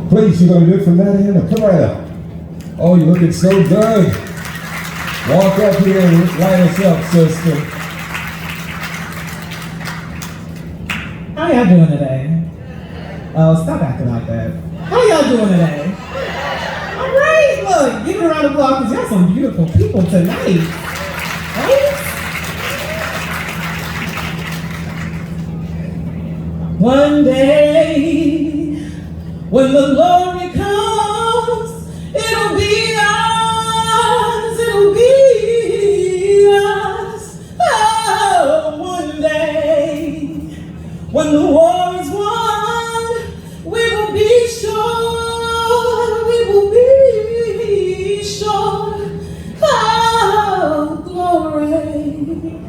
Please, you're going to do it from that end? Or come right up. Oh, you're looking so good. Walk up here and light us up, sister. How y'all doing today? Oh, stop acting like that. How y'all doing today? All right, look, give it a round of applause because y'all some beautiful people tonight. Right? One day, when the glory comes, it'll be ours, it'll be ours. Oh, one day, when the war is won, we will be sure, we will be sure. Oh, glory.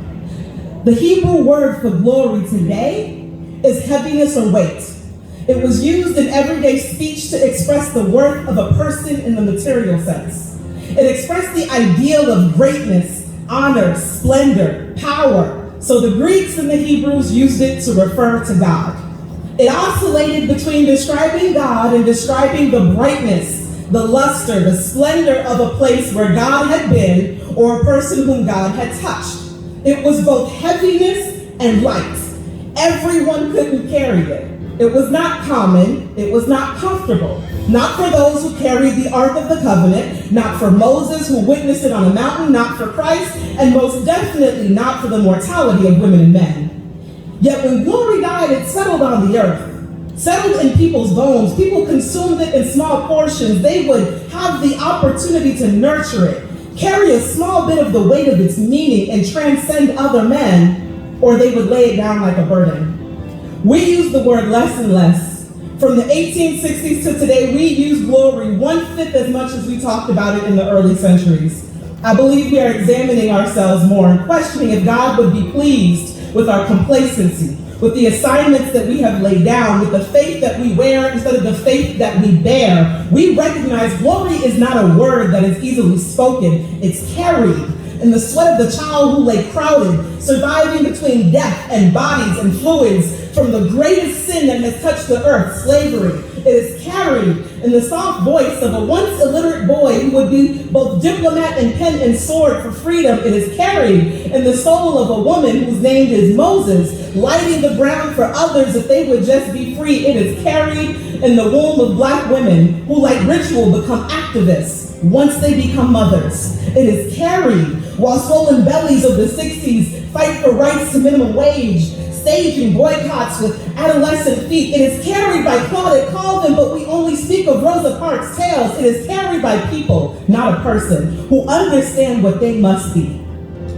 The Hebrew word for glory today is heaviness or weight. It was used in everyday speech to express the worth of a person in the material sense. It expressed the ideal of greatness, honor, splendor, power. So the Greeks and the Hebrews used it to refer to God. It oscillated between describing God and describing the brightness, the luster, the splendor of a place where God had been or a person whom God had touched. It was both heaviness and light. Everyone couldn't carry it. It was not common, it was not comfortable. Not for those who carried the Ark of the Covenant, not for Moses who witnessed it on a mountain, not for Christ, and most definitely not for the mortality of women and men. Yet when glory died, it settled on the earth, settled in people's bones. People consumed it in small portions. They would have the opportunity to nurture it, carry a small bit of the weight of its meaning and transcend other men, or they would lay it down like a burden. We use the word less and less. From the 1860s to today, we use glory 1/5 as much as we talked about it in the early centuries. I believe we are examining ourselves more and questioning if God would be pleased with our complacency, with the assignments that we have laid down, with the faith that we wear instead of the faith that we bear. We recognize glory is not a word that is easily spoken. It's carried in the sweat of the child who lay crowded, surviving between death and bodies and fluids from the greatest sin that has touched the earth, slavery. It is carried in the soft voice of a once illiterate boy who would be both diplomat and pen and sword for freedom. It is carried in the soul of a woman whose name is Moses, lighting the ground for others if they would just be free. It is carried in the womb of Black women who, like ritual, become activists once they become mothers. It is carried while swollen bellies of the 60s fight for rights to minimum wage, staging boycotts with adolescent feet. It is carried by Claudette Colvin, but we only speak of Rosa Parks' tales. It is carried by people, not a person, who understand what they must be.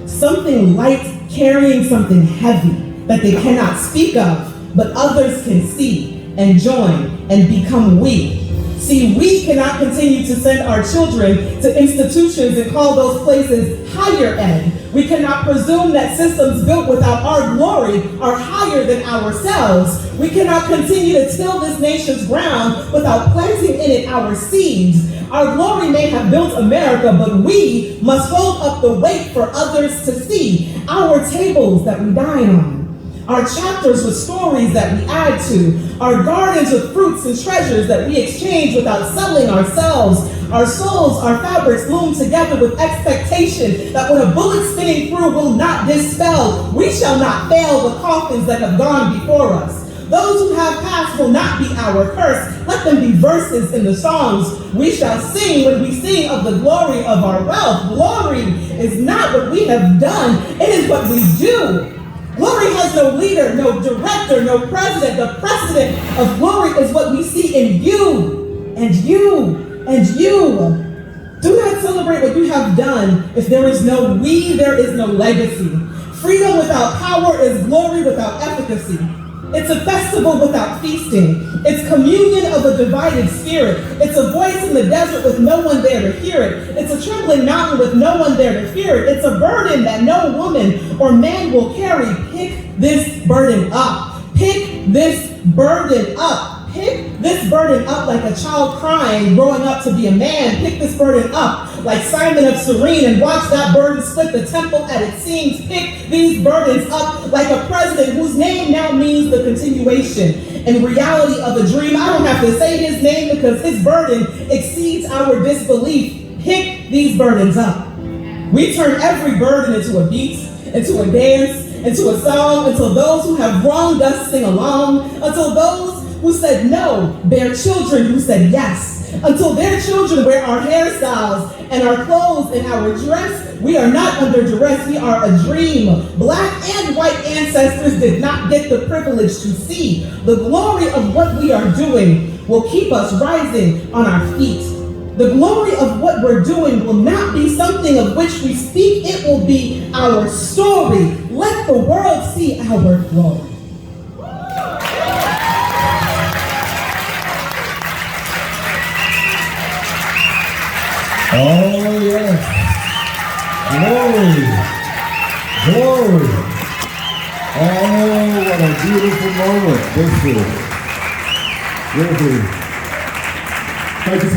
Something light carrying something heavy that they cannot speak of, but others can see and join and become we. See, we cannot continue to send our children to institutions and call those places higher ed. We cannot presume that systems built without our glory are higher than ourselves. We cannot continue to till this nation's ground without planting in it our seeds. Our glory may have built America, but we must hold up the weight for others to see. Our tables that we dine on, our chapters with stories that we add to, our gardens with fruits and treasures that we exchange without selling ourselves. Our souls, our fabrics loom together with expectation that when a bullet spinning through will not dispel, we shall not fail the coffins that have gone before us. Those who have passed will not be our curse. Let them be verses in the songs we shall sing when we sing of the glory of our wealth. Glory is not what we have done, it is what we do. Glory has no leader, no director, no president. The precedent of glory is what we see in you, and you, and you. Do not celebrate what you have done. If there is no we, there is no legacy. Freedom without power is glory without efficacy. It's a festival without feasting. It's communion of a divided spirit. It's a voice in the desert with no one there to hear it. It's a trembling mountain with no one there to fear it. It's a burden that no woman or man will carry. Pick this burden up. Pick this burden up. Pick this burden up like a child crying, growing up to be a man. Pick this burden up like Simon of Cyrene and watch that burden split the temple at its seams. Pick these burdens up like a president whose name now means the continuation and reality of a dream. I don't have to say his name because his burden exceeds our disbelief. Pick these burdens up. We turn every burden into a beat, into a dance, into a song, until those who have wronged us sing along, until those who said no bear children who said yes, until their children wear our hairstyles and our clothes and our dress. We are not under duress, we are a dream. Black and white ancestors did not get the privilege to see the glory of what we are doing will keep us rising on our feet. The glory of what we're doing will not be something of which we speak, it will be our story. Let the world see our glory. Oh, yes. Glory. Glory. Oh, what a beautiful moment this is. Really. Thank you.